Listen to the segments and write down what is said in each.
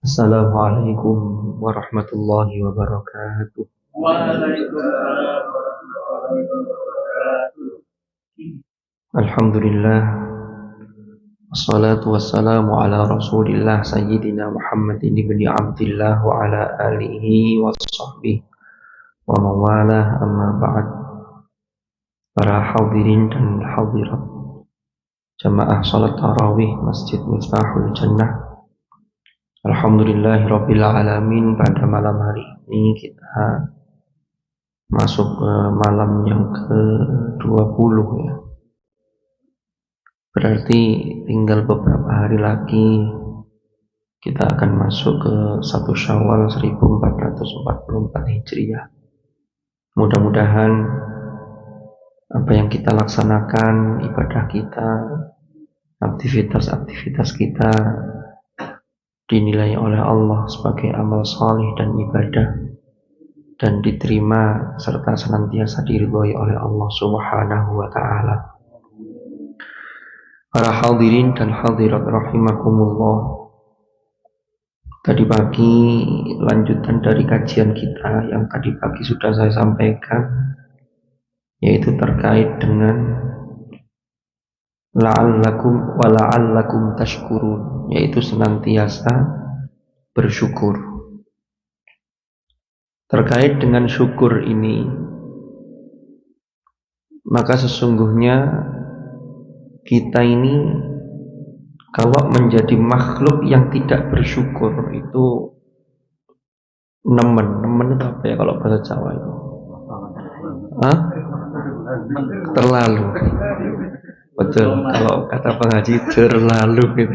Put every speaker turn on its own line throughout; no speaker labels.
Assalamualaikum warahmatullahi wabarakatuh.
Waalaikumsalam warahmatullahi wabarakatuh.
Alhamdulillah, wassalatu wassalamu ala rasulillah sayyidina Muhammadin ibni Abdillah wa ala alihi wa sahbihi wa mawalah, amma ba'd. Para hadirin dan hadirat jamaah salat tarawih Masjid Miftahul Jannah, alhamdulillahi rabbil alamin. Pada malam hari ini kita masuk ke malam yang ke-20 ya. Berarti tinggal beberapa hari lagi kita akan masuk ke 1 Syawal 1444 Hijriah. Mudah-mudahan apa yang kita laksanakan, ibadah kita, aktivitas-aktivitas kita dinilai oleh Allah sebagai amal salih dan ibadah, dan diterima serta senantiasa diridhoi oleh Allah Subhanahu wa Ta'ala. Para hadirin dan hadirat rahimakumullah, tadi pagi lanjutan dari kajian kita yang tadi pagi sudah saya sampaikan, yaitu terkait dengan la'allakum wa la'allakum tashkurun, yaitu senantiasa bersyukur. Terkait dengan syukur ini, maka sesungguhnya kita ini kalau menjadi makhluk yang tidak bersyukur itu nemen itu apa ya kalau bahasa Jawa itu? Hah? Terlalu. Betul, kalau kata pengaji terlalu gitu.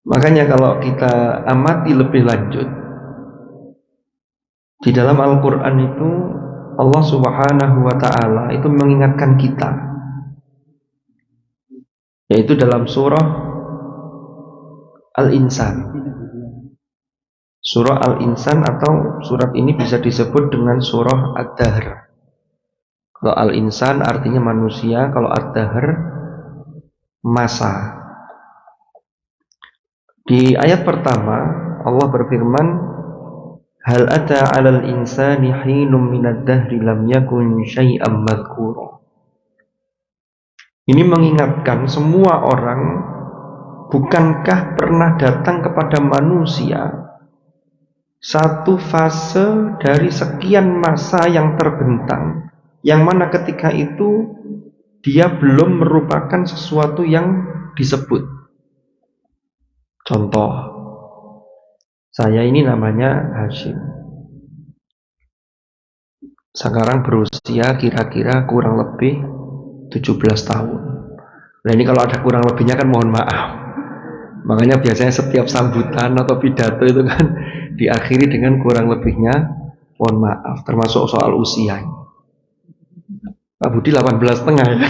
Makanya kalau kita amati lebih lanjut, di dalam Al-Quran itu Allah Subhanahu wa Ta'ala itu mengingatkan kita, yaitu dalam surah Al-Insan. Surah Al-Insan atau surat ini bisa disebut dengan surah Ad-Dahr. Kalau Al-Insan artinya manusia, kalau Ad-Dahr masa. Di ayat pertama Allah berfirman, hal ata 'alal insani hinum minad dahri lam yakun syai'am madhkura. Ini mengingatkan semua orang, bukankah pernah datang kepada manusia satu fase dari sekian masa yang terbentang, yang mana ketika itu dia belum merupakan sesuatu yang disebut. Contoh, saya ini namanya Hashim, sekarang berusia kira-kira kurang lebih 17 tahun. Nah ini kalau ada kurang lebihnya kan mohon maaf. Makanya biasanya setiap sambutan atau pidato itu kan diakhiri dengan kurang lebihnya mohon maaf, termasuk soal usia. Pak Budi 18 setengah ya.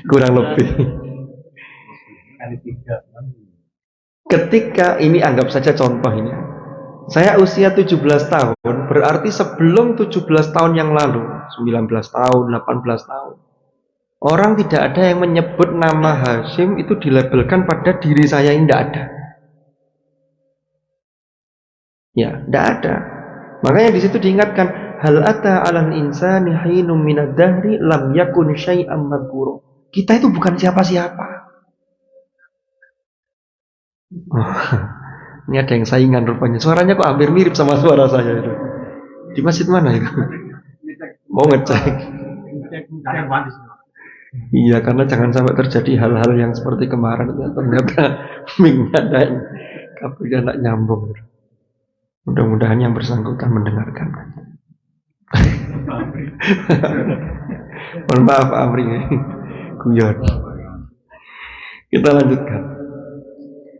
Kurang lebih. Ketika ini anggap saja contoh ini, saya usia 17 tahun, berarti sebelum 17 tahun yang lalu, 19 tahun, 18 tahun, orang tidak ada yang menyebut nama Hashim itu dilabelkan pada diri saya, ini tidak ada. Ya, tidak ada. Makanya di situ diingatkan, hal ata 'alal insani hinum minad dahri lam yakun syai'am madhkura. Kita itu bukan siapa-siapa. Ini ada yang saingan rupanya. Suaranya kok hampir mirip sama suara saya itu. Di masjid mana itu? Mau ngecek. Iya, karena jangan sampai terjadi hal-hal yang seperti kemarin, ternyata mic-nya ada yang kabelnya tidak nyambung. Mudah-mudahan yang bersangkutan mendengarkan. Mohon maaf Amri, guyon. Kita lanjutkan.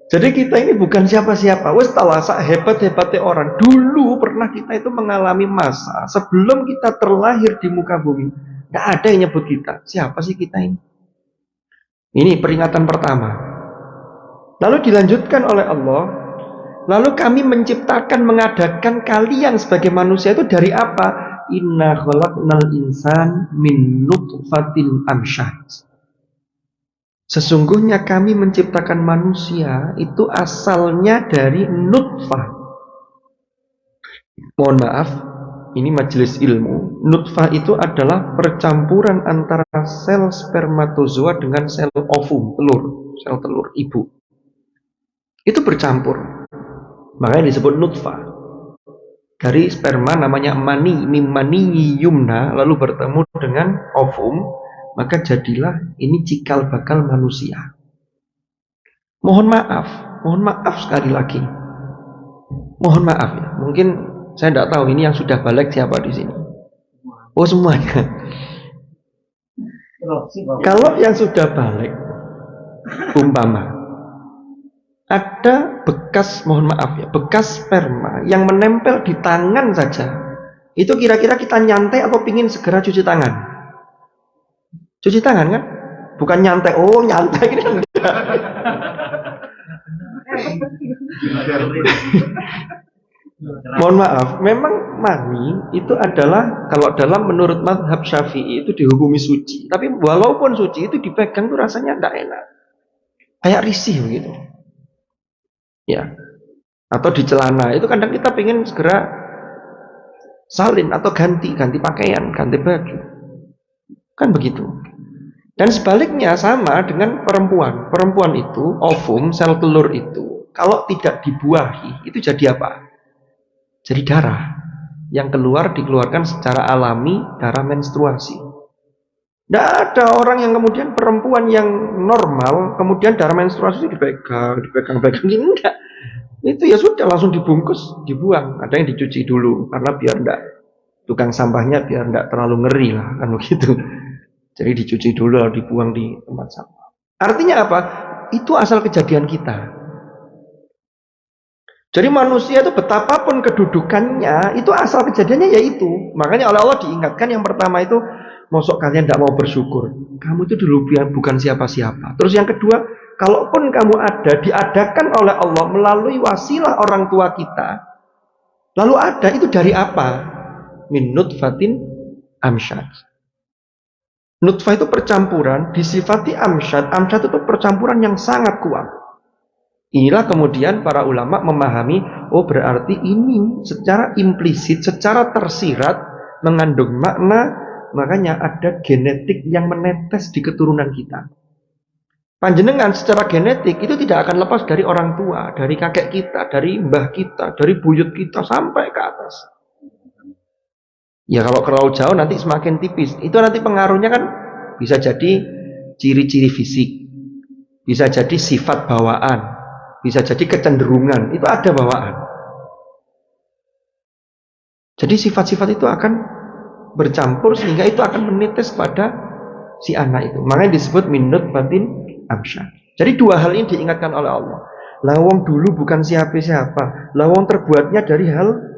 Jadi kita ini bukan siapa-siapa. Wes talasa hebat-hebatnya orang. Dulu pernah kita itu mengalami masa sebelum kita terlahir di muka bumi, nggak ada yang nyebut kita. Siapa sih kita ini? Ini peringatan pertama. Lalu dilanjutkan oleh Allah. Lalu kami menciptakan, mengadakan kalian sebagai manusia itu dari apa? Inna khalaqnal insan min nutfatin amsyaj. Sesungguhnya kami menciptakan manusia itu asalnya dari nutfah. Mohon maaf, ini majelis ilmu. Nutfah itu adalah percampuran antara sel spermatozoa dengan sel ovum, sel telur ibu. Itu bercampur. Makanya disebut nutfah. Dari sperma namanya mani, mani yumna, lalu bertemu dengan ovum, maka jadilah ini cikal bakal manusia. Mohon maaf sekali lagi. Mohon maaf ya, mungkin saya tidak tahu ini yang sudah balik siapa di sini. Oh semuanya. Kalau yang sudah balik, umpama ada bekas, mohon maaf ya, bekas sperma yang menempel di tangan saja, itu kira-kira kita nyantai atau pingin segera cuci tangan? Cuci tangan kan? Bukan nyantai, oh nyantai ini enggak. Mohon maaf, memang mani itu adalah, kalau dalam menurut mazhab Syafi'i itu dihukumi suci. Tapi walaupun suci itu dipegang tuh rasanya enggak enak. Kayak risih begitu. Ya. Atau di celana, itu kadang kita pengen segera salin atau ganti pakaian, ganti baju. Kan begitu. Dan sebaliknya sama dengan perempuan. Perempuan itu, ovum, sel telur itu, kalau tidak dibuahi, itu jadi apa? Jadi darah. Yang dikeluarkan secara alami, darah menstruasi. Tidak ada orang yang kemudian perempuan yang normal, kemudian darah menstruasi itu dipegang, enggak. Itu ya sudah langsung dibungkus, dibuang. Ada yang dicuci dulu, karena biar enggak, tukang sampahnya biar enggak terlalu ngeri lah, kan begitu. Jadi dicuci dulu lalu dibuang di tempat sampah. Artinya apa? Itu asal kejadian kita. Jadi manusia itu betapapun kedudukannya, itu asal kejadiannya yaitu. Makanya oleh Allah diingatkan yang pertama itu, mosok kalian tidak mau bersyukur. Kamu itu dulu bukan siapa-siapa. Terus yang kedua, kalaupun kamu ada, diadakan oleh Allah melalui wasilah orang tua kita. Lalu ada, itu dari apa? Min nutfatin amsyad. Nutfah itu percampuran, disifati amsyad. Amsyad itu percampuran yang sangat kuat. Inilah kemudian para ulama memahami, oh berarti ini secara implisit, secara tersirat mengandung makna, makanya ada genetik yang menetes di keturunan kita. Panjenengan secara genetik itu tidak akan lepas dari orang tua, dari kakek kita, dari mbah kita, dari buyut kita sampai ke atas. Ya kalau terlalu jauh nanti semakin tipis. Itu nanti pengaruhnya kan bisa jadi ciri-ciri fisik, bisa jadi sifat bawaan, bisa jadi kecenderungan. Itu ada bawaan. Jadi sifat-sifat itu akan bercampur sehingga itu akan menetes pada si anak itu. Makanya disebut minut batin amsyad. Jadi dua hal ini diingatkan oleh Allah. Lawang dulu bukan siapa-siapa. Lawang terbuatnya dari hal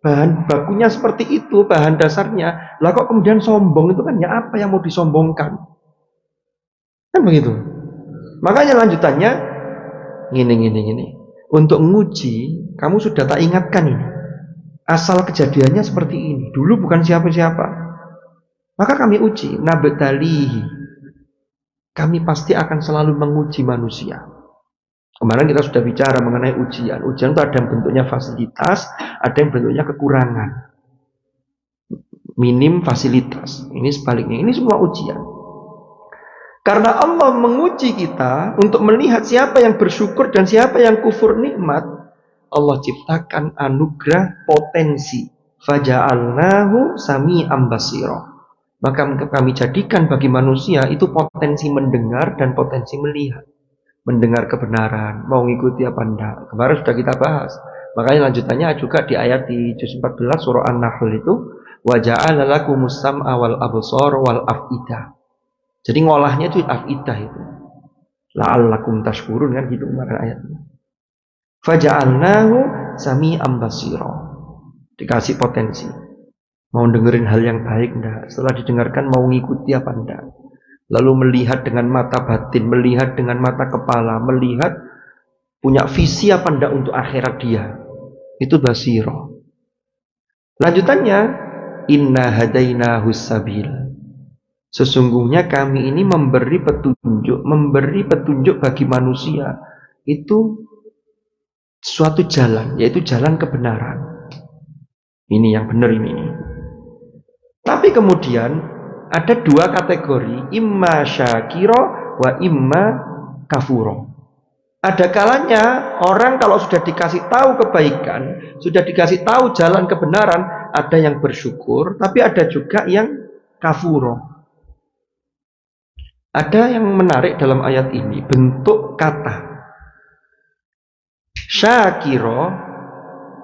bahan bakunya seperti itu, bahan dasarnya. Lah kok kemudian sombong, itu kan ya apa yang mau disombongkan? Kan begitu. Makanya lanjutannya gini. Untuk nguji, kamu sudah tak ingatkan ini. Asal kejadiannya seperti ini. Dulu bukan siapa-siapa. Maka kami uji, nabtalihi. Kami pasti akan selalu menguji manusia. Kemarin kita sudah bicara mengenai ujian. Ujian itu ada yang bentuknya fasilitas, ada yang bentuknya kekurangan. Minim fasilitas. Ini sebaliknya. Ini semua ujian. Karena Allah menguji kita untuk melihat siapa yang bersyukur dan siapa yang kufur nikmat. Allah ciptakan anugerah potensi. Faja'alnahu sami'an basira. Maka kami jadikan bagi manusia itu potensi mendengar dan potensi melihat. Mendengar kebenaran, mau ngikuti apa enggak. Kemarin sudah kita bahas. Makanya lanjutannya juga di ayat di juz 14 surah An-Nahl itu, wa ja'ala lakumus sam'a wal absar wal af'idah. Jadi ngolahnya itu afidah itu. La'allakum tashkurun kan gitu kemarin ayatnya. Faja'alnahu sami'an basira. Dikasih potensi. Mau dengerin hal yang baik enggak? Setelah didengarkan mau ngikuti apa enggak? Lalu melihat dengan mata batin, melihat dengan mata kepala, melihat punya visi apa enggak untuk akhirat dia. Itu basira. Lanjutannya, inna hadainahu sabil. Sesungguhnya kami ini memberi petunjuk bagi manusia itu suatu jalan, yaitu jalan kebenaran. Ini yang benar ini. Tapi kemudian ada dua kategori, imma syakiro wa imma kafuro. Ada kalanya orang kalau sudah dikasih tahu kebaikan, sudah dikasih tahu jalan kebenaran, ada yang bersyukur, tapi ada juga yang kafuro. Ada yang menarik dalam ayat ini, bentuk kata. Syakiro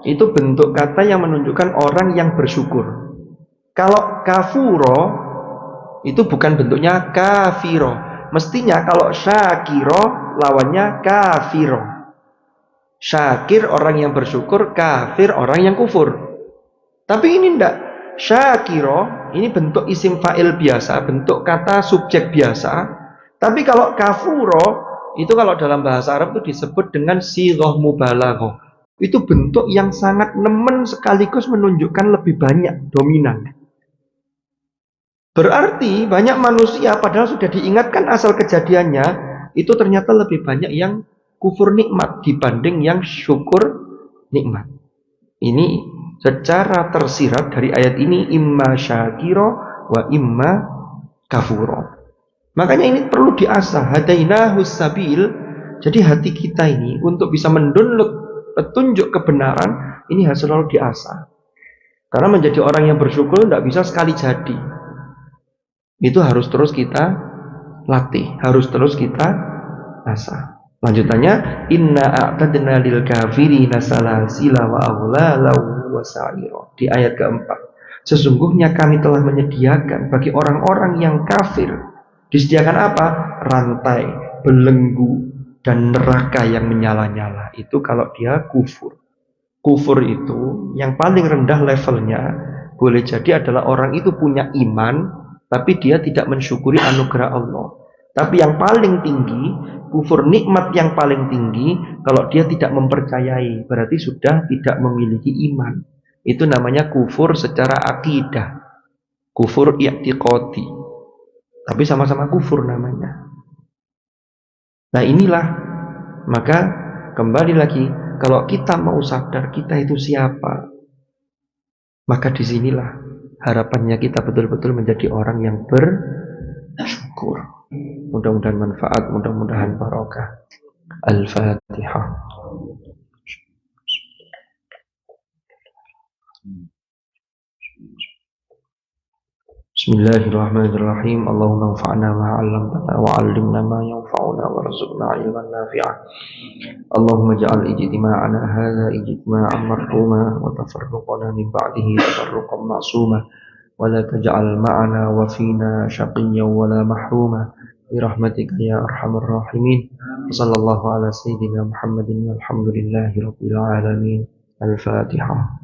itu bentuk kata yang menunjukkan orang yang bersyukur. Kalau kafuro itu bukan bentuknya kafiro. Mestinya kalau syakiro lawannya kafiro. Syakir orang yang bersyukur, kafir orang yang kufur. Tapi ini enggak. Syakiro ini bentuk isim fa'il biasa, bentuk kata subjek biasa. Tapi kalau kafuro itu kalau dalam bahasa Arab itu disebut dengan sighah mubalaghah. Itu bentuk yang sangat nemen sekaligus menunjukkan lebih banyak, dominan. Berarti banyak manusia padahal sudah diingatkan asal kejadiannya, itu ternyata lebih banyak yang kufur nikmat dibanding yang syukur nikmat. Ini secara tersirat dari ayat ini, imma syakiro wa imma kafuro. Makanya ini perlu diasah, hadainahus sabil. Jadi hati kita ini untuk bisa mendownload petunjuk kebenaran ini harus selalu diasah. Karena menjadi orang yang bersyukur tidak bisa sekali jadi. Itu harus terus kita latih, harus terus kita asah. Lanjutannya, inna a'tadna lil kafirina salasila wa aghlala wa sa'ira. Di ayat keempat, sesungguhnya kami telah menyediakan bagi orang-orang yang kafir, disediakan apa? Rantai, belenggu, dan neraka yang menyala-nyala. Itu kalau dia kufur. Kufur itu yang paling rendah levelnya boleh jadi adalah orang itu punya iman, tapi dia tidak mensyukuri anugerah Allah. Tapi yang paling tinggi, kufur nikmat yang paling tinggi, kalau dia tidak mempercayai, berarti sudah tidak memiliki iman. Itu namanya kufur secara akidah, kufur i'tiqadi. Tapi sama-sama kufur namanya. Nah inilah, maka kembali lagi, kalau kita mau sadar kita itu siapa, maka disinilah harapannya kita betul-betul menjadi orang yang bersyukur. Mudah-mudahan manfaat, mudah-mudahan barokah. Al-Fatihah. Bismillahirrahmanirrahim. Allahumma anfa'na ma 'allamtana wa 'allimna ma yanfa'una warzuqna 'ilman nafi'an. Allahumma ij'al ijtima'ana hadza ijtima'an marhuma wa tafarruqana min ba'dihi tafarruqan ma'suma wa la taj'al ma'ana wa fina shaqiyyan wa la mahruma bi rahmatika ya arhamar rahimin. Sallallahu ala sayyidina Muhammadin walhamdulillahi rabbil alamin. Al-Fatihah.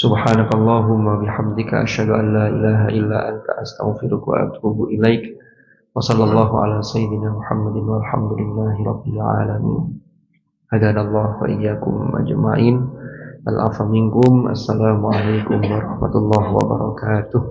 Subhanakallahumma bihamdika asyhadu an la ilaha illa anta astaghfiruka wa atubu ilaik. Wa sallallahu ala sayyidina Muhammadin walhamdulillahi rabbil alamin. Hadanallahu wa iyyakum ajma'in. Al-'afwa minkum. Assalamualaikum warahmatullahi wabarakatuh.